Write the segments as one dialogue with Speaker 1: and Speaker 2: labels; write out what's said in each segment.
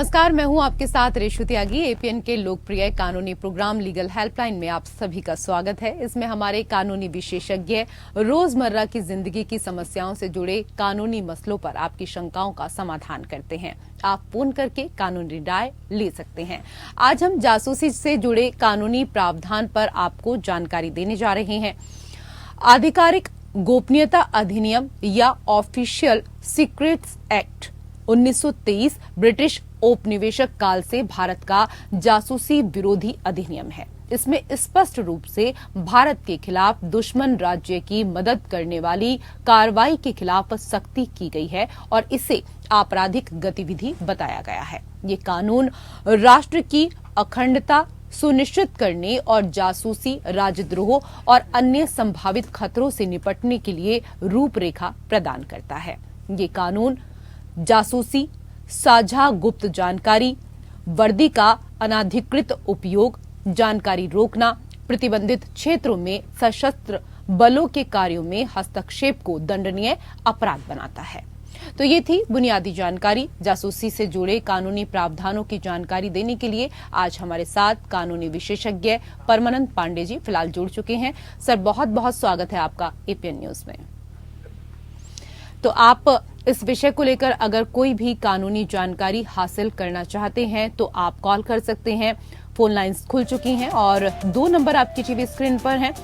Speaker 1: नमस्कार, मैं हूं आपके साथ रेशु त्यागी। एपीएन के लोकप्रिय कानूनी प्रोग्राम लीगल हेल्पलाइन में आप सभी का स्वागत है। इसमें हमारे कानूनी विशेषज्ञ रोजमर्रा की जिंदगी की समस्याओं से जुड़े कानूनी मसलों पर आपकी शंकाओं का समाधान करते हैं। आप फोन करके कानूनी राय ले सकते हैं। आज हम जासूसी से जुड़े कानूनी प्रावधान पर आपको जानकारी देने जा रहे हैं। आधिकारिक गोपनीयता अधिनियम या ऑफिशियल सीक्रेट्स एक्ट 1923 ब्रिटिश औपनिवेशिक काल से भारत का जासूसी विरोधी अधिनियम है। इसमें स्पष्ट रूप से भारत के खिलाफ दुश्मन राज्य की मदद करने वाली कार्रवाई के खिलाफ सख्ती की गई है और इसे आपराधिक गतिविधि बताया गया है। ये कानून राष्ट्र की अखंडता सुनिश्चित करने और जासूसी, राजद्रोह और अन्य संभावित खतरों से निपटने के लिए रूपरेखा प्रदान करता है। ये कानून जासूसी, साझा गुप्त जानकारी, वर्दी का अनाधिकृत उपयोग, जानकारी रोकना, प्रतिबंधित क्षेत्रों में सशस्त्र बलों के कार्यों में हस्तक्षेप को दंडनीय अपराध बनाता है। तो ये थी बुनियादी जानकारी। जासूसी से जुड़े कानूनी प्रावधानों की जानकारी देने के लिए आज हमारे साथ कानूनी विशेषज्ञ परमानंद पांडे जी फिलहाल जुड़ चुके हैं। सर, बहुत बहुत स्वागत है आपका एपीएन न्यूज में। तो आप इस विषय को लेकर अगर कोई भी कानूनी जानकारी हासिल करना चाहते हैं तो आप कॉल कर सकते हैं। फोन लाइंस खुल चुकी हैं और 2 नंबर आपकी टीवी स्क्रीन पर हैं,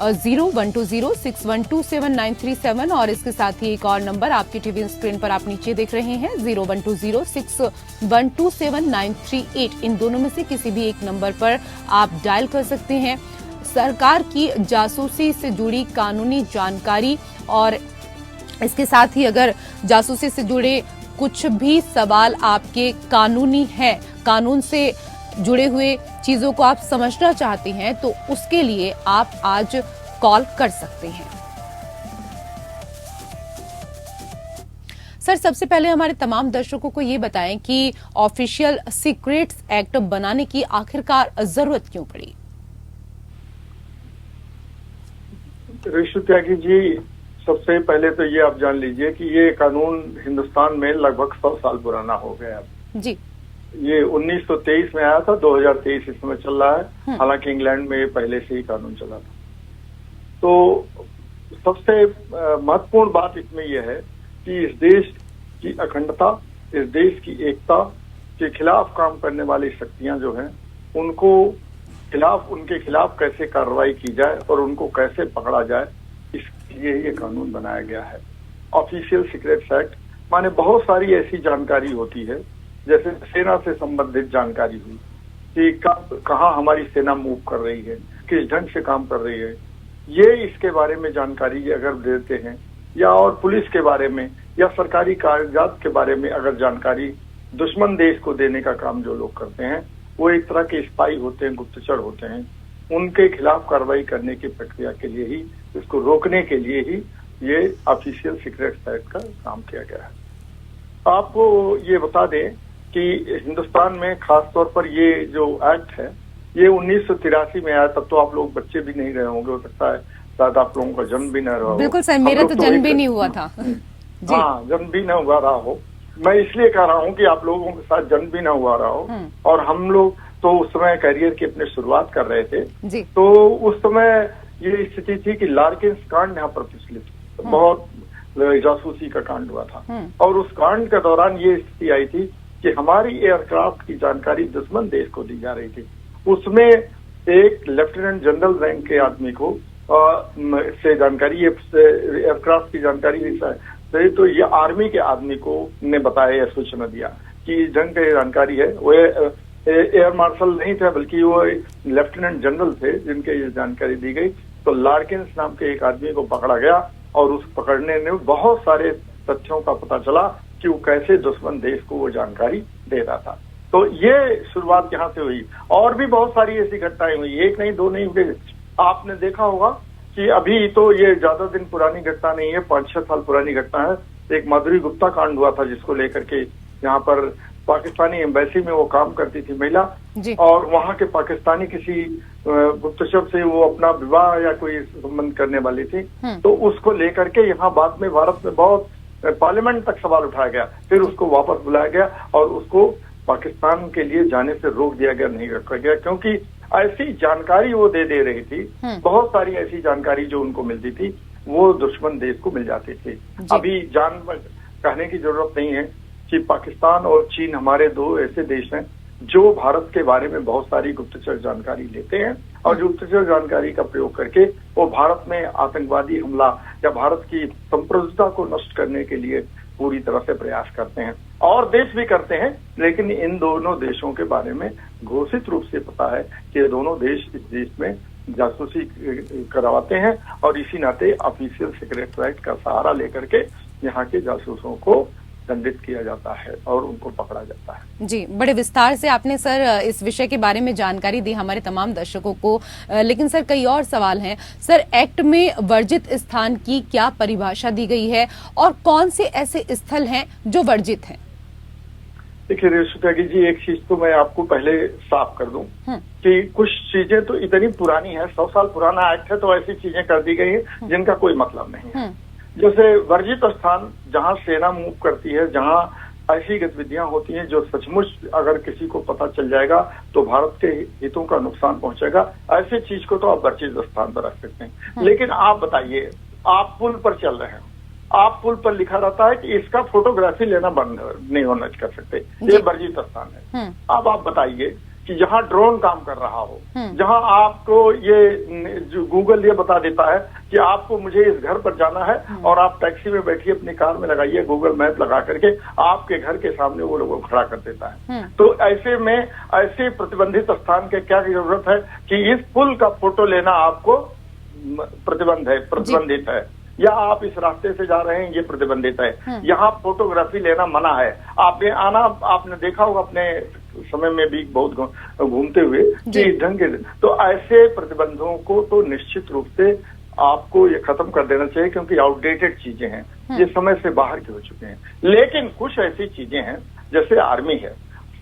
Speaker 1: 012061279337 और इसके साथ ही एक और नंबर आपकी टीवी स्क्रीन पर आप नीचे देख रहे हैं, 012061279338। इन दोनों में से किसी भी एक नंबर पर आप डायल कर सकते हैं। सरकार की जासूसी से जुड़ी कानूनी जानकारी और इसके साथ ही अगर जासूसी से जुड़े कुछ भी सवाल आपके कानूनी हैं, कानून से जुड़े हुए चीजों को आप समझना चाहते हैं तो उसके लिए आप आज कॉल कर सकते हैं। सर, सबसे पहले हमारे तमाम दर्शकों को ये बताएं कि ऑफिशियल सीक्रेट्स एक्ट बनाने की आखिरकार जरूरत क्यों पड़ी?
Speaker 2: रेशु त्यागी जी, सबसे पहले तो ये आप जान लीजिए कि ये कानून हिंदुस्तान में लगभग 100 साल पुराना हो गया
Speaker 1: जी।
Speaker 2: ये 1923 में आया था, 2023 इसमें चल रहा है। हालांकि इंग्लैंड में पहले से ही कानून चला था। तो सबसे महत्वपूर्ण बात इसमें यह है कि इस देश की अखंडता, इस देश की एकता के खिलाफ काम करने वाली शक्तियां जो हैं उनके खिलाफ कैसे कार्रवाई की जाए और उनको कैसे पकड़ा जाए, इसलिए ये कानून बनाया गया है। ऑफिशियल सीक्रेट्स एक्ट माने बहुत सारी ऐसी जानकारी होती है, जैसे सेना से संबंधित जानकारी हुई कि कब कहाँ हमारी सेना मूव कर रही है, किस ढंग से काम कर रही है, ये इसके बारे में जानकारी अगर देते हैं, या और पुलिस के बारे में या सरकारी कागजात के बारे में अगर जानकारी दुश्मन देश को देने का काम जो लोग करते हैं, वो एक तरह के स्पाई होते हैं, गुप्तचर होते हैं। उनके खिलाफ कार्रवाई करने की प्रक्रिया के लिए ही, इसको रोकने के लिए ही ये ऑफिशियल सीक्रेट्स एक्ट का काम किया गया है। आपको ये बता दें कि हिंदुस्तान में खास तौर पर ये जो एक्ट है, ये 1983 में आया। तब तो आप लोग बच्चे भी नहीं रहे होंगे, हो सकता है शायद आप लोगों का जन्म भी न रहा हो।
Speaker 1: बिल्कुल सर, मेरा तो जन्म भी नहीं हुआ था।
Speaker 2: हाँ, जन्म भी न हुआ रहा हो। मैं इसलिए कह रहा हूँ कि आप लोगों के साथ जन्म भी न हुआ रहा हो। और हम लोग तो उस समय करियर की अपनी शुरुआत कर रहे थे
Speaker 1: जी।
Speaker 2: तो उस समय ये स्थिति थी कि लार्किंस कांड यहाँ पर पिछले बहुत जासूसी का कांड हुआ था और उस कांड के दौरान ये स्थिति आई थी कि हमारी एयरक्राफ्ट की जानकारी दुश्मन देश को दी जा रही थी। उसमें एक लेफ्टिनेंट जनरल रैंक के आदमी को से जानकारी, ये एयरक्राफ्ट की जानकारी तो ये आर्मी के आदमी को ने बताया या सूचना दिया कि इस ढंग की जानकारी है। वो एयर मार्शल नहीं थे, बल्कि वो लेफ्टिनेंट जनरल थे जिनके ये जानकारी दी गई। तो लार्किंस नाम के एक आदमी को पकड़ा गया और उस पकड़ने में बहुत सारे तथ्यों का पता चला कि वो कैसे दुश्मन देश को वो जानकारी दे रहा था। तो ये शुरुआत यहाँ से हुई और भी बहुत सारी ऐसी घटनाएं हुई, एक नहीं दो नहीं हुई। आपने देखा होगा कि अभी तो ये ज्यादा दिन पुरानी घटना नहीं है, 5-6 साल पुरानी घटना है। एक माधुरी गुप्ता कांड हुआ था, जिसको लेकर के यहाँ पर पाकिस्तानी एम्बेसी में वो काम करती थी महिला, और वहाँ के पाकिस्तानी किसी गुप्तचर से वो अपना विवाह या कोई संबंध करने वाली थी। तो उसको लेकर के यहाँ बाद में भारत में बहुत पार्लियामेंट तक सवाल उठाया गया, फिर उसको वापस बुलाया गया और उसको पाकिस्तान के लिए जाने से रोक दिया गया, नहीं रखा गया, क्योंकि ऐसी जानकारी वो दे रही थी, बहुत सारी ऐसी जानकारी जो उनको मिलती थी वो दुश्मन देश को मिल जाती थी। अभी कहने की जरूरत नहीं है कि पाकिस्तान और चीन हमारे दो ऐसे देश हैं जो भारत के बारे में बहुत सारी गुप्तचर जानकारी लेते हैं और गुप्तचर जानकारी का प्रयोग करके वो भारत में आतंकवादी हमला या भारत की संप्रभुता को नष्ट करने के लिए पूरी तरह से प्रयास करते हैं, और देश भी करते हैं। लेकिन इन दोनों देशों के बारे में घोषित रूप से पता है कि ये दोनों देश इस देश में जासूसी करवाते हैं और इसी नाते ऑफिशियल सेक्रेटरीट का सहारा लेकर के यहाँ के जासूसों को दंडित किया जाता है और उनको पकड़ा जाता है।
Speaker 1: जी, बड़े विस्तार से आपने सर इस विषय के बारे में जानकारी दी हमारे तमाम दर्शकों को, लेकिन सर कई और सवाल हैं। सर, एक्ट में वर्जित स्थान की क्या परिभाषा दी गई है और कौन से ऐसे स्थल हैं जो वर्जित हैं?
Speaker 2: देखिए रेशु त्यागी जी, एक चीज तो मैं आपको पहले साफ कर दूं कि कुछ चीजें तो इतनी पुरानी है, 100 साल पुराना एक्ट है, तो ऐसी चीजें कर दी गई हैं जिनका कोई मतलब नहीं है। जैसे वर्जित स्थान जहां सेना मूव करती है, जहां ऐसी गतिविधियां होती हैं जो सचमुच अगर किसी को पता चल जाएगा तो भारत के हितों का नुकसान पहुंचेगा, ऐसी चीज को तो आप वर्जित स्थान पर रख सकते हैं। लेकिन आप बताइए, आप पुल पर चल रहे हैं, आप पुल पर लिखा रहता है कि इसका फोटोग्राफी लेना बंद नहीं होना कर सकते, ये वर्जित स्थान है। अब आप बताइए कि जहां ड्रोन काम कर रहा हो, जहां आपको ये जो गूगल ये बता देता है कि आपको मुझे इस घर पर जाना है और आप टैक्सी में बैठिए, अपनी कार में लगाइए, गूगल मैप लगा करके आपके घर के सामने वो लोगों को खड़ा कर देता है। तो ऐसे में ऐसे प्रतिबंधित स्थान के क्या जरूरत है कि इस पुल का फोटो लेना आपको प्रतिबंधित है, या आप इस रास्ते से जा रहे हैं ये प्रतिबंधित है, यहाँ फोटोग्राफी लेना मना है। आपने देखा होगा अपने समय में भी बहुत घूमते हुए कि ढंग के, तो ऐसे प्रतिबंधों को तो निश्चित रूप से आपको ये खत्म कर देना चाहिए, क्योंकि आउटडेटेड चीजें हैं, ये समय से बाहर के हो चुके हैं। लेकिन कुछ ऐसी चीजें हैं जैसे आर्मी है,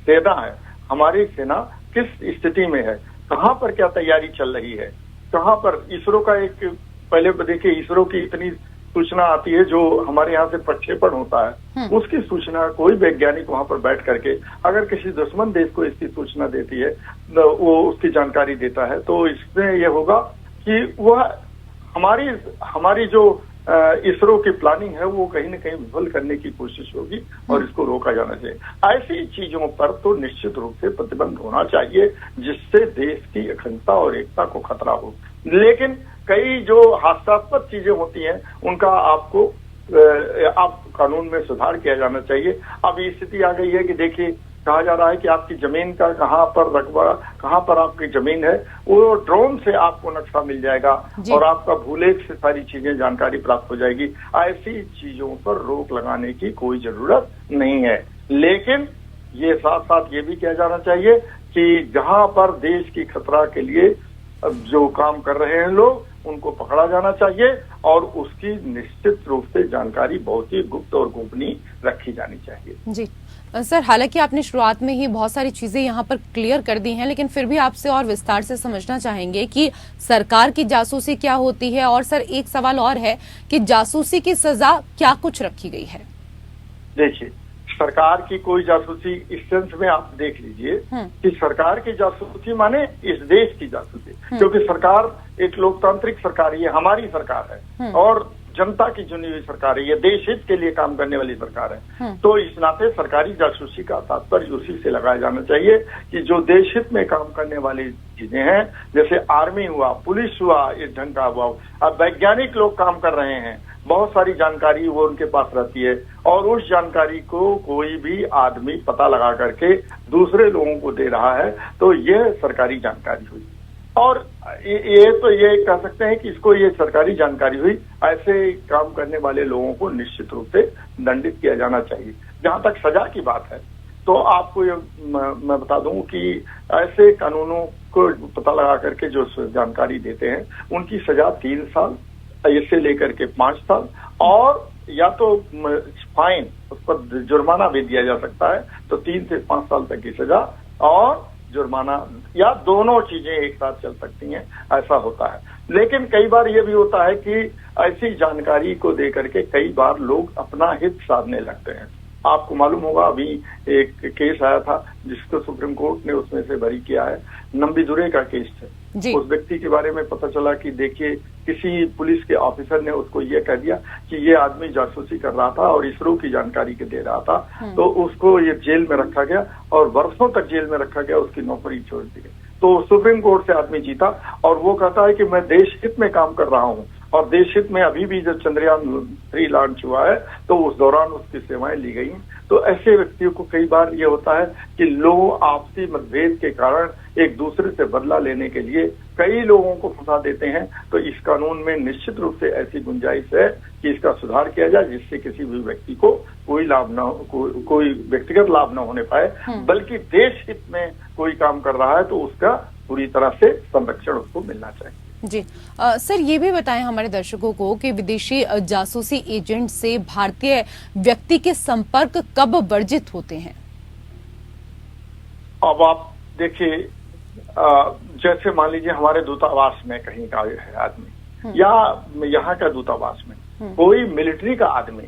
Speaker 2: सेना है, हमारी सेना किस स्थिति में है, कहाँ पर क्या तैयारी चल रही है, कहाँ पर इसरो का एक, पहले देखिए इसरो की इतनी सूचना आती है जो हमारे यहाँ से प्रक्षेपण होता है, उसकी सूचना कोई वैज्ञानिक वहां पर बैठ करके अगर किसी दुश्मन देश को इसकी सूचना देती है, वो उसकी जानकारी देता है, तो इसमें यह होगा कि वह हमारी जो इसरो की प्लानिंग है वो कहीं न कहीं विफल करने की कोशिश होगी और इसको रोका जाना चाहिए। ऐसी चीजों पर तो निश्चित रूप से प्रतिबंध होना चाहिए जिससे देश की अखंडता और एकता को खतरा हो। लेकिन कई जो हास्यास्पद चीजें होती हैं उनका आप कानून में सुधार किया जाना चाहिए। अब स्थिति आ गई है कि देखिए, कहा जा रहा है कि आपकी जमीन का कहाँ पर रकबा, कहाँ पर आपकी जमीन है, वो ड्रोन से आपको नक्शा मिल जाएगा और आपका भूलेख से सारी चीजें जानकारी प्राप्त हो जाएगी। ऐसी चीजों पर रोक लगाने की कोई जरूरत नहीं है। लेकिन ये साथ साथ ये भी किया जाना चाहिए कि जहां पर देश की खतरा के लिए जो काम कर रहे हैं लोग, उनको पकड़ा जाना चाहिए और उसकी निश्चित रूप से जानकारी बहुत ही गुप्त और गोपनीय रखी जानी चाहिए।
Speaker 1: जी सर, हालांकि आपने शुरुआत में ही बहुत सारी चीजें यहाँ पर क्लियर कर दी हैं, लेकिन फिर भी आपसे और विस्तार से समझना चाहेंगे कि सरकार की जासूसी क्या होती है, और सर एक सवाल और है कि जासूसी की सजा क्या कुछ रखी गई है?
Speaker 2: देखिए, सरकार की कोई जासूसी इस सेंस में आप देख लीजिए कि सरकार की जासूसी माने इस देश की जासूसी, क्योंकि सरकार एक लोकतांत्रिक सरकार, ये हमारी सरकार है और जनता की चुनी हुई सरकार है, ये देश हित के लिए काम करने वाली सरकार है। तो इस नाते सरकारी जासूसी का तात्पर्य उसी से लगाया जाना चाहिए कि जो देश हित में काम करने वाली चीजें हैं, जैसे आर्मी हुआ, पुलिस हुआ, इस ढंग का हुआ, अब वैज्ञानिक लोग काम कर रहे हैं, बहुत सारी जानकारी वो उनके पास रहती है और उस जानकारी को कोई भी आदमी पता लगा करके दूसरे लोगों को दे रहा है, तो यह सरकारी जानकारी हुई। और ये कह सकते हैं कि इसको ये सरकारी जानकारी हुई। ऐसे काम करने वाले लोगों को निश्चित रूप से दंडित किया जाना चाहिए। जहां तक सजा की बात है, तो आपको ये मैं बता दूं कि ऐसे कानूनों को पता लगा करके जो जानकारी देते हैं उनकी सजा 3 साल इससे लेकर के 5 साल और या तो फाइन, उस पर जुर्माना भी दिया जा सकता है, तो 3 से 5 साल तक की सजा और जुर्माना, या दोनों चीजें एक साथ चल सकती हैं, ऐसा होता है। लेकिन कई बार ये भी होता है कि ऐसी जानकारी को देकर के कई बार लोग अपना हित साधने लगते हैं आपको मालूम होगा अभी एक केस आया था जिसको सुप्रीम कोर्ट ने उसमें से बरी किया है, नंबीदुरे का केस है। उस व्यक्ति के बारे में पता चला कि देखिए किसी पुलिस के ऑफिसर ने उसको ये कह दिया कि ये आदमी जासूसी कर रहा था और इसरो की जानकारी के दे रहा था, तो उसको ये जेल में रखा गया और वर्षों तक जेल में रखा गया, उसकी नौकरी छोड़ दी गई। तो सुप्रीम कोर्ट से आदमी जीता और वो कहता है कि मैं देश हित में काम कर रहा हूँ, और देश हित में अभी भी जब चंद्रयान 3 लॉन्च हुआ है तो उस दौरान उसकी सेवाएं ली गई। तो ऐसे व्यक्तियों को कई बार ये होता है कि लोग आपसी मतभेद के कारण एक दूसरे से बदला लेने के लिए कई लोगों को फंसा देते हैं। तो इस कानून में निश्चित रूप से ऐसी गुंजाइश है कि इसका सुधार किया जाए जिससे किसी भी व्यक्ति को कोई लाभ न हो, कोई व्यक्तिगत लाभ न होने पाए, बल्कि देश हित में कोई काम कर रहा है तो उसका पूरी तरह से संरक्षण उसको मिलना चाहिए।
Speaker 1: जी सर, ये भी बताएं हमारे दर्शकों को कि विदेशी जासूसी एजेंट से भारतीय व्यक्ति के संपर्क कब वर्जित होते हैं?
Speaker 2: अब आप देखिए, जैसे मान लीजिए हमारे दूतावास में कहीं का है आदमी या यहाँ का दूतावास में कोई मिलिट्री का आदमी,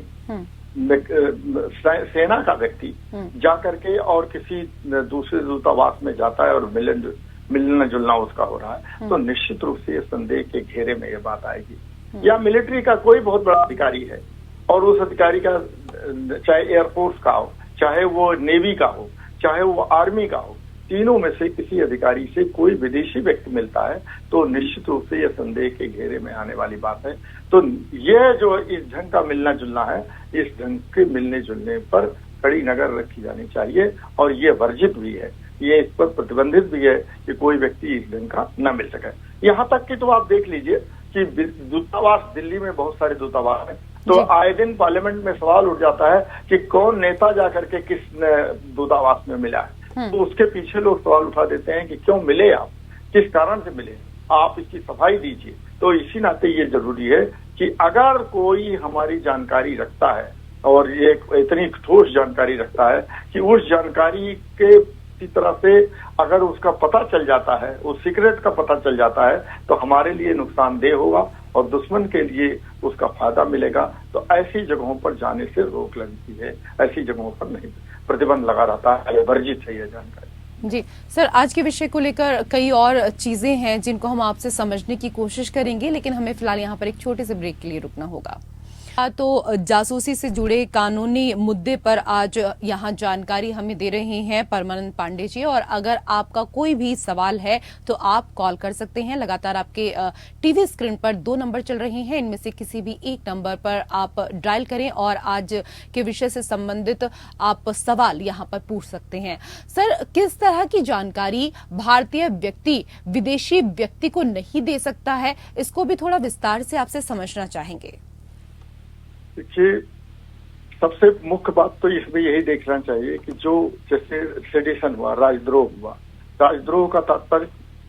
Speaker 2: सेना का व्यक्ति जाकर के और किसी दूसरे दूतावास में जाता है और मिलना जुलना उसका हो रहा है, तो निश्चित रूप से संदेह के घेरे में ये बात आएगी। या मिलिट्री का कोई बहुत बड़ा अधिकारी है और उस अधिकारी का, चाहे एयरफोर्स का हो, चाहे वो नेवी का हो, चाहे वो आर्मी का हो, तीनों में से किसी अधिकारी से कोई विदेशी व्यक्ति मिलता है तो निश्चित रूप से यह संदेह के घेरे में आने वाली बात है। तो यह जो इस ढंग का मिलना जुलना है, इस ढंग के मिलने जुलने पर कड़ी नजर रखी जानी चाहिए और ये वर्जित भी है, ये इस पर प्रतिबंधित भी है कि कोई व्यक्ति इस ढंग का न मिल सके। यहाँ तक कि तो आप देख लीजिए कि दूतावास, दिल्ली में बहुत सारे दूतावास हैं, तो आए दिन पार्लियामेंट में सवाल उठ जाता है कि कौन नेता जाकर के किस दूतावास में मिला है। तो उसके पीछे लोग सवाल उठा देते हैं कि क्यों मिले आप, किस कारण से मिले, आप इसकी सफाई दीजिए। तो इसी नाते ये जरूरी है कि अगर कोई हमारी जानकारी रखता है और ये इतनी ठोस जानकारी रखता है कि उस जानकारी के किसी तरह से अगर उसका पता चल जाता है, उस सीक्रेट का पता चल जाता है, तो हमारे लिए नुकसानदेह होगा और दुश्मन के लिए उसका फायदा मिलेगा। तो ऐसी जगहों पर जाने से रोक लगती है, ऐसी जगहों पर नहीं, प्रतिबंध लगा रहता है, वर्जित है यह जानकारी।
Speaker 1: जी सर, आज के विषय को लेकर कई और चीजें हैं जिनको हम आपसे समझने की कोशिश करेंगे, लेकिन हमें फिलहाल यहाँ पर एक छोटे से ब्रेक के लिए रुकना होगा। तो जासूसी से जुड़े कानूनी मुद्दे पर आज यहाँ जानकारी हमें दे रहे हैं परमानंद पांडे जी, और अगर आपका कोई भी सवाल है तो आप कॉल कर सकते हैं। लगातार आपके टीवी स्क्रीन पर 2 नंबर चल रहे हैं, इनमें से किसी भी एक नंबर पर आप डायल करें और आज के विषय से संबंधित आप सवाल यहाँ पर पूछ सकते हैं। सर, किस तरह की जानकारी भारतीय व्यक्ति विदेशी व्यक्ति को नहीं दे सकता है, इसको भी थोड़ा विस्तार से आपसे समझना चाहेंगे।
Speaker 2: देखिए, सबसे मुख्य बात तो इसमें यही देखना चाहिए कि जो जैसे सेडिशन हुआ, राजद्रोह हुआ, राजद्रोह का तात्पर्य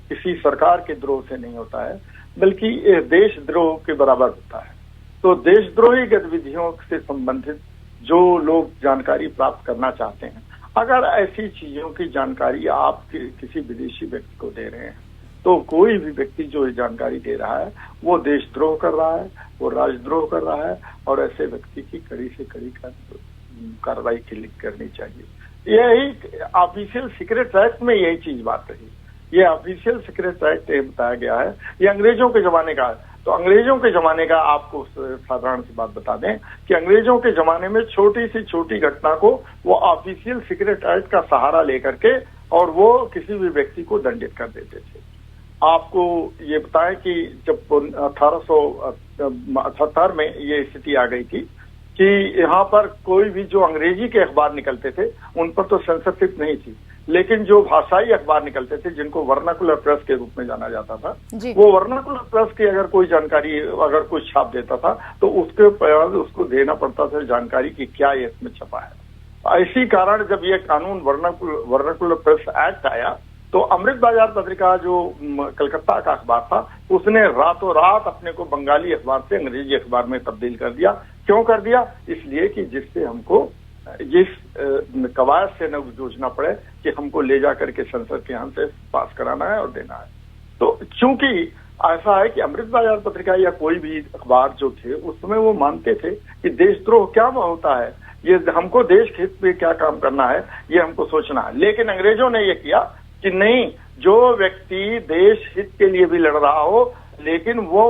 Speaker 2: किसी सरकार के द्रोह से नहीं होता है, बल्कि देशद्रोह के बराबर होता है। तो देशद्रोही गतिविधियों से संबंधित जो लोग जानकारी प्राप्त करना चाहते हैं, अगर ऐसी चीजों की जानकारी आप किसी विदेशी व्यक्ति को दे रहे हैं, तो कोई भी व्यक्ति जो जानकारी दे रहा है वो देशद्रोह कर रहा है, वो राजद्रोह कर रहा है, और ऐसे व्यक्ति की कड़ी से कड़ी कार्रवाई करनी चाहिए। यही ऑफिशियल सीक्रेट एक्ट में यही चीज बात रही। ये ऑफिशियल सीक्रेट एक्ट बताया गया है, ये अंग्रेजों के जमाने का है। तो अंग्रेजों के जमाने का आपको साधारण सी बात बता दें कि अंग्रेजों के जमाने में छोटी से छोटी घटना को वो ऑफिशियल सीक्रेट एक्ट का सहारा लेकर के और वो किसी भी व्यक्ति को दंडित कर देते थे। आपको ये बताएं कि जब 1878 में ये स्थिति आ गई थी कि यहाँ पर कोई भी जो अंग्रेजी के अखबार निकलते थे उन पर तो सेंसरशिप नहीं थी, लेकिन जो भाषाई अखबार निकलते थे जिनको वर्नाकुलर प्रेस के रूप में जाना जाता था, वो वर्नाकुलर प्रेस की अगर कोई जानकारी, अगर कोई छाप देता था तो उसके बाद उसको देना पड़ता था जानकारी की क्या ये इसमें छपा है। इसी कारण जब ये कानून वर्नाकुलर प्रेस एक्ट आया तो अमृत बाजार पत्रिका जो कलकत्ता का अखबार था, उसने रातों रात अपने को बंगाली अखबार से अंग्रेजी अखबार में तब्दील कर दिया। क्यों कर दिया? इसलिए कि जिससे हमको जिस कवायद से न जूझना पड़े कि हमको ले जाकर के संसद के यहाँ से पास कराना है और देना है। तो चूंकि ऐसा है कि अमृत बाजार पत्रिका या कोई भी अखबार जो थे उस समय वो मानते थे कि देशद्रोह क्या होता है ये हमको देश हित में क्या काम करना है ये हमको सोचना है। लेकिन अंग्रेजों ने ये किया कि नहीं, जो व्यक्ति देश हित के लिए भी लड़ रहा हो लेकिन वो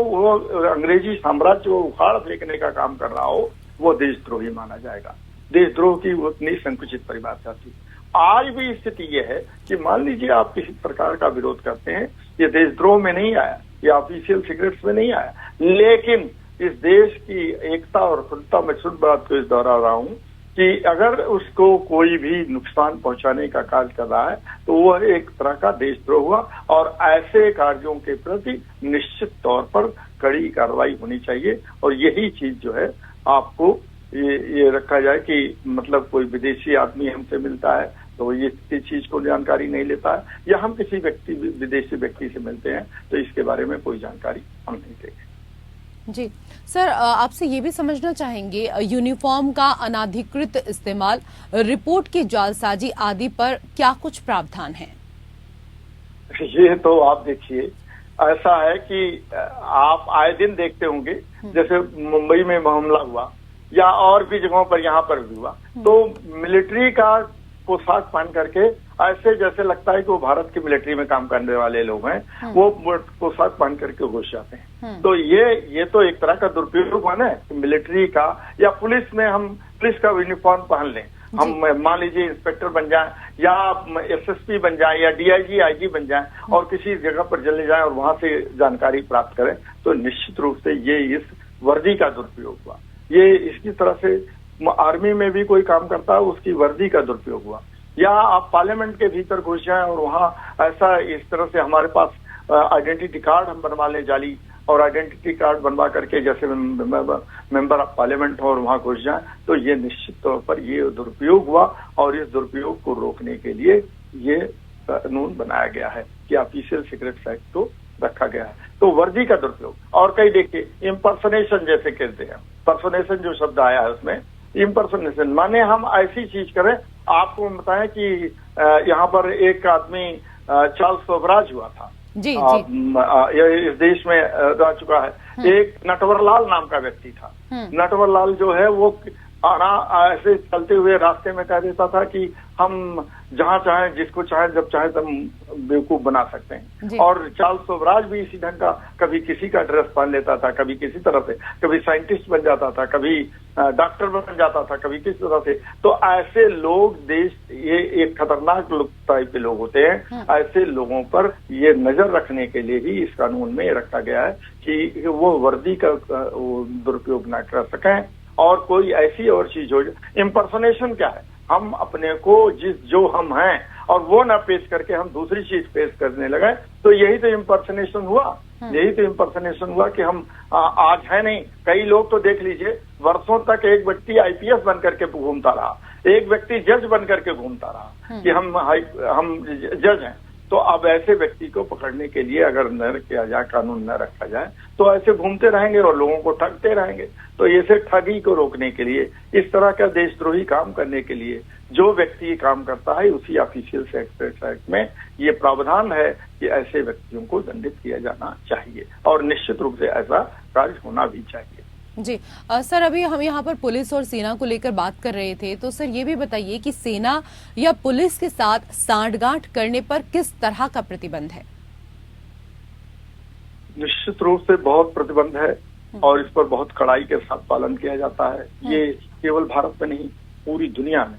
Speaker 2: अंग्रेजी साम्राज्य को उखाड़ फेंकने का काम कर रहा हो, वो देशद्रोही माना जाएगा। देशद्रोह की उतनी संकुचित परिभाषा थी। आज भी स्थिति ये है कि मान लीजिए आप किसी प्रकार का विरोध करते हैं, ये देशद्रोह में नहीं आया, ये ऑफिशियल सीक्रेट्स में नहीं आया, लेकिन इस देश की एकता और अखंडता में शुद्ध बात को इस दोहरा रहा हूं कि अगर उसको कोई भी नुकसान पहुंचाने का कार्य कर रहा है तो वह एक तरह का देशद्रोह हुआ, और ऐसे कार्यों के प्रति निश्चित तौर पर कड़ी कार्रवाई होनी चाहिए। और यही चीज जो है आपको ये रखा जाए कि मतलब कोई विदेशी आदमी हमसे मिलता है तो ये चीज को जानकारी नहीं लेता है, या हम किसी विदेशी व्यक्ति से मिलते हैं तो इसके बारे में कोई जानकारी हम नहीं देंगे।
Speaker 1: जी सर, आपसे ये भी समझना चाहेंगे, यूनिफॉर्म का अनाधिकृत इस्तेमाल, रिपोर्ट की जालसाजी आदि पर क्या कुछ प्रावधान है?
Speaker 2: ये तो आप देखिए, ऐसा है कि आप आए दिन देखते होंगे, जैसे मुंबई में हमला हुआ या और भी जगहों पर यहाँ पर भी हुआ, तो मिलिट्री का पोशाक पहन करके ऐसे जैसे लगता है कि वो भारत की मिलिट्री में काम करने वाले लोग हैं, वो पोशाक पहन करके घुस जाते हैं। तो ये तो एक तरह का दुरुपयोग है ना, मिलिट्री का, या पुलिस में हम पुलिस का यूनिफॉर्म पहन लें, हम मान लीजिए इंस्पेक्टर बन जाएं या एसएसपी बन जाएं या डीआईजी आईजी बन जाएं और किसी जगह पर चले जाएं और वहां से जानकारी प्राप्त करें, तो निश्चित रूप से ये इस वर्दी का दुरुपयोग हुआ। ये इसकी तरह से आर्मी में भी कोई काम करता है, उसकी वर्दी का दुरुपयोग हुआ। या आप पार्लियामेंट के भीतर घुस जाएं और वहां ऐसा इस तरह से हमारे पास आइडेंटिटी कार्ड हम बनवा लें जाली, और आइडेंटिटी कार्ड बनवा करके जैसे मेंबर ऑफ पार्लियामेंट हो और वहां घुस जाएं, तो ये निश्चित तौर पर ये दुरुपयोग हुआ। और इस दुरुपयोग को रोकने के लिए ये कानून बनाया गया है कि ऑफिशियल सीक्रेट्स एक्ट को रखा गया है। तो वर्दी का दुरुपयोग, और कई देखिए इम्पर्सनेशन जैसे कहते हैं, पर्सोनेशन जो शब्द आया है उसमें, इम्पर्सनेशन माने हम ऐसी चीज करें। आपको बताएं कि यहाँ पर एक आदमी चार्ल्स स्वराज हुआ था,
Speaker 1: जी,
Speaker 2: इस देश में रह चुका है। एक नटवरलाल नाम का व्यक्ति था। नटवरलाल जो है वो ऐसे चलते हुए रास्ते में कह देता था कि हम जहां चाहें जिसको चाहें जब चाहें तब बेवकूफ बना सकते हैं। और चार्ल्स स्वराज भी इसी ढंग का, कभी किसी का ड्रेस पहन लेता था, कभी किसी तरह से, कभी साइंटिस्ट बन जाता था, कभी डॉक्टर बन जाता था, कभी किस तरह से। तो ऐसे लोग देश, ये एक खतरनाक टाइप के लोग होते हैं। ऐसे लोगों पर ये नजर रखने के लिए ही इस कानून में रखा गया है कि वो वर्दी का दुरुपयोग न कर सकें। और कोई ऐसी और चीज हो, इम्पर्सनेशन क्या है, हम अपने को जो हम हैं और वो ना पेश करके हम दूसरी चीज पेश करने लगे, तो यही तो इम्पर्सनेशन हुआ। यही तो इम्पर्सनेशन हुआ कि हम आज है नहीं। कई लोग तो देख लीजिए, वर्षों तक एक व्यक्ति आईपीएस बन करके घूमता रहा, एक व्यक्ति जज बन करके घूमता रहा कि हम जज हैं। तो अब ऐसे व्यक्ति को पकड़ने के लिए अगर न किया जाए, कानून न रखा जाए, तो ऐसे घूमते रहेंगे और लोगों को ठगते रहेंगे। तो ऐसे ठगी को रोकने के लिए, इस तरह का देशद्रोही काम करने के लिए जो व्यक्ति काम करता है, उसी ऑफिशियल सीक्रेट्स एक्ट में ये प्रावधान है कि ऐसे व्यक्तियों को दंडित किया जाना चाहिए, और निश्चित रूप से ऐसा कार्य होना भी चाहिए।
Speaker 1: जी सर, अभी हम यहाँ पर पुलिस और सेना को लेकर बात कर रहे थे, तो सर ये भी बताइए कि सेना या पुलिस के साथ सांठगांठ करने पर किस तरह का प्रतिबंध है?
Speaker 2: निश्चित रूप से बहुत प्रतिबंध है और इस पर बहुत कड़ाई के साथ पालन किया जाता है। ये केवल भारत में नहीं, पूरी दुनिया में।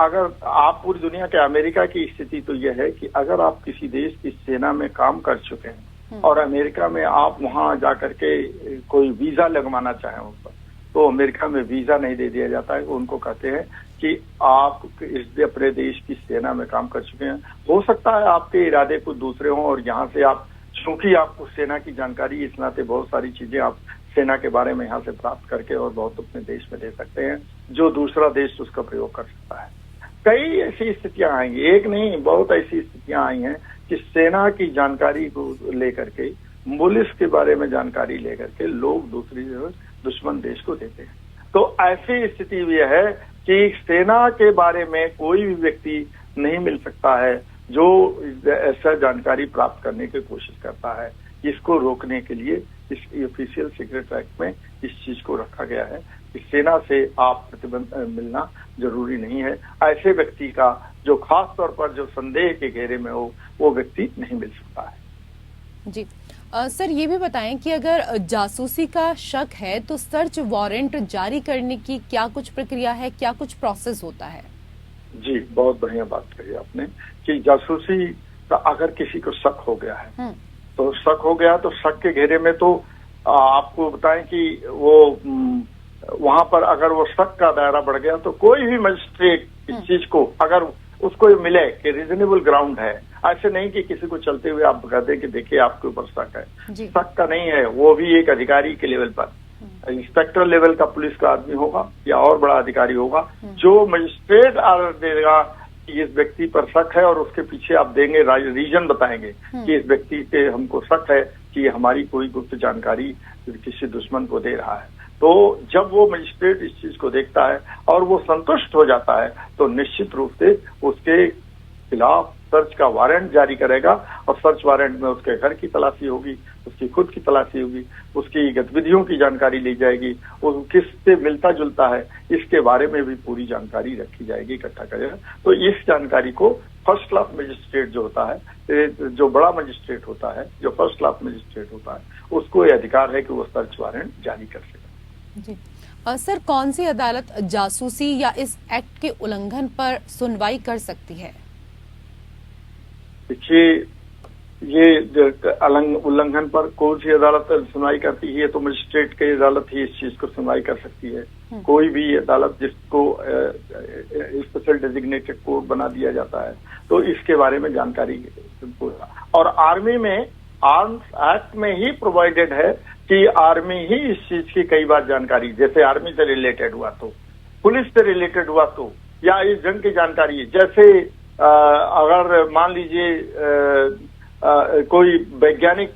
Speaker 2: अगर आप पूरी दुनिया के, अमेरिका की स्थिति तो यह है कि अगर आप किसी देश की सेना में काम कर चुके हैं और अमेरिका में आप वहां जाकर के कोई वीजा लगवाना चाहें उन पर, तो अमेरिका में वीजा नहीं दे दिया जाता है। उनको कहते हैं कि आप इस अपने देश की सेना में काम कर चुके हैं। हो सकता है आपके इरादे कुछ दूसरे हों और यहाँ से आप, चूंकि आपको सेना की जानकारी, इस नाते बहुत सारी चीजें आप सेना के बारे में यहाँ से प्राप्त करके और बहुत अपने देश में दे सकते हैं, जो दूसरा देश उसका प्रयोग कर सकता है। कई ऐसी स्थितियां आएंगी, एक नहीं बहुत ऐसी स्थितियां आई हैं कि सेना की जानकारी को लेकर के, पुलिस के बारे में जानकारी लेकर के लोग दूसरी दुश्मन देश को देते हैं। तो ऐसी स्थिति यह है कि सेना के बारे में कोई भी व्यक्ति नहीं मिल सकता है जो ऐसा जानकारी प्राप्त करने की कोशिश करता है। इसको रोकने के लिए इस ऑफिशियल सीक्रेट एक्ट में इस चीज को रखा गया है कि सेना से आप प्रतिबंध मिलना जरूरी नहीं है। ऐसे व्यक्ति का जो खास तौर पर जो संदेह के घेरे में हो वो व्यक्ति नहीं मिल सकता है।
Speaker 1: जी सर, ये भी बताएं कि अगर जासूसी का शक है तो सर्च वारंट जारी करने की क्या कुछ प्रक्रिया है, क्या कुछ प्रोसेस होता है?
Speaker 2: जी, बहुत बढ़िया बात कही आपने कि जासूसी का अगर किसी को शक हो गया है तो शक हो गया तो शक के घेरे में तो आपको बताएं कि वो वहां पर अगर वो शक का दायरा बढ़ गया तो कोई भी मजिस्ट्रेट इस चीज को अगर उसको मिले कि रीजनेबल ग्राउंड है, ऐसे नहीं कि किसी को चलते हुए आप कहते कि देखिए आपके ऊपर शक है, शक का नहीं है, वो भी एक अधिकारी के लेवल पर इंस्पेक्टर लेवल का पुलिस का आदमी होगा या और बड़ा अधिकारी होगा जो मजिस्ट्रेट ऑर्डर देगा कि इस व्यक्ति पर शक है और उसके पीछे आप देंगे रीजन बताएंगे कि इस व्यक्ति से हमको शक है कि हमारी कोई गुप्त जानकारी किसी दुश्मन को दे रहा है। तो जब वो मजिस्ट्रेट इस चीज को देखता है और वो संतुष्ट हो जाता है तो निश्चित रूप से उसके खिलाफ सर्च का वारंट जारी करेगा और सर्च वारंट में उसके घर की तलाशी होगी, उसकी खुद की तलाशी होगी, उसकी गतिविधियों की जानकारी ली जाएगी, वो किससे मिलता जुलता है इसके बारे में भी पूरी जानकारी रखी जाएगी, इकट्ठा करेगा। तो इस जानकारी को फर्स्ट क्लास मजिस्ट्रेट जो होता है, जो बड़ा मजिस्ट्रेट होता है, जो फर्स्ट क्लास मजिस्ट्रेट होता है, उसको ये अधिकार है कि वो सर्च वारंट जारी कर सके।
Speaker 1: जी सर, कौन सी अदालत जासूसी या इस एक्ट के उल्लंघन पर सुनवाई कर सकती है?
Speaker 2: देखिए, ये उल्लंघन पर कौन सी अदालत सुनवाई करती है तो मजिस्ट्रेट की अदालत ही इस चीज को सुनवाई कर सकती है। कोई भी अदालत जिसको स्पेशल डेजिग्नेटेड कोर्ट बना दिया जाता है तो इसके बारे में जानकारी, और आर्मी में आर्म्स एक्ट में ही प्रोवाइडेड है कि आर्मी ही इस चीज की कई बार जानकारी, जैसे आर्मी से रिलेटेड हुआ तो, पुलिस से रिलेटेड हुआ तो, या इस जंग की जानकारी, जैसे अगर मान लीजिए कोई वैज्ञानिक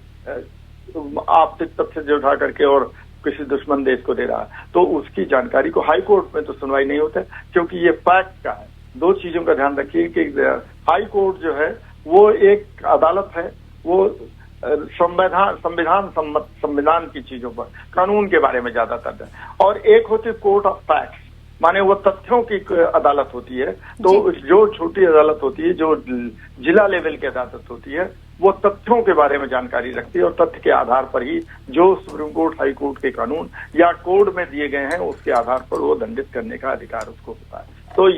Speaker 2: आप तथ्य जो उठा करके और किसी दुश्मन देश को दे रहा है तो उसकी जानकारी को हाई कोर्ट में तो सुनवाई नहीं होता क्योंकि ये फैक्ट का है। दो चीजों का ध्यान रखिए कि हाई कोर्ट जो है वो एक अदालत है, वो संविधान की चीजों पर, कानून के बारे में ज्यादातर है, और एक होती है कोर्ट ऑफ फैक्ट्स, माने वो तथ्यों की अदालत होती है। तो जो छोटी अदालत होती है, जो जिला लेवल की अदालत होती है, वो तथ्यों के बारे में जानकारी रखती है और तथ्य के आधार पर ही जो सुप्रीम कोर्ट, हाई कोर्ट के कानून या कोड में दिए गए हैं उसके आधार पर वो दंडित करने का अधिकार उसको होता है। तो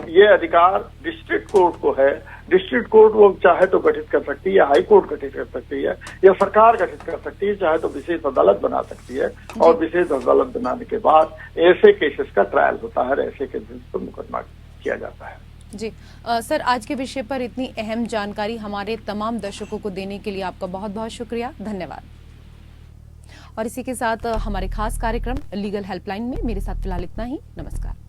Speaker 2: ये अधिकार डिस्ट्रिक्ट कोर्ट को है। डिस्ट्रिक्ट कोर्ट वो चाहे तो गठित कर सकती है, हाई कोर्ट गठित कर सकती है, या सरकार गठित कर सकती है, चाहे तो विशेष अदालत बना सकती है, और विशेष अदालत बनाने के बाद ऐसे केसेस का ट्रायल होता है, ऐसे केसेस पर मुकदमा किया जाता है।
Speaker 1: जी सर, आज के विषय पर इतनी अहम जानकारी हमारे तमाम दर्शकों को देने के लिए आपका बहुत बहुत शुक्रिया, धन्यवाद। और इसी के साथ हमारे खास कार्यक्रम लीगल हेल्पलाइन में मेरे साथ फिलहाल इतना ही। नमस्कार।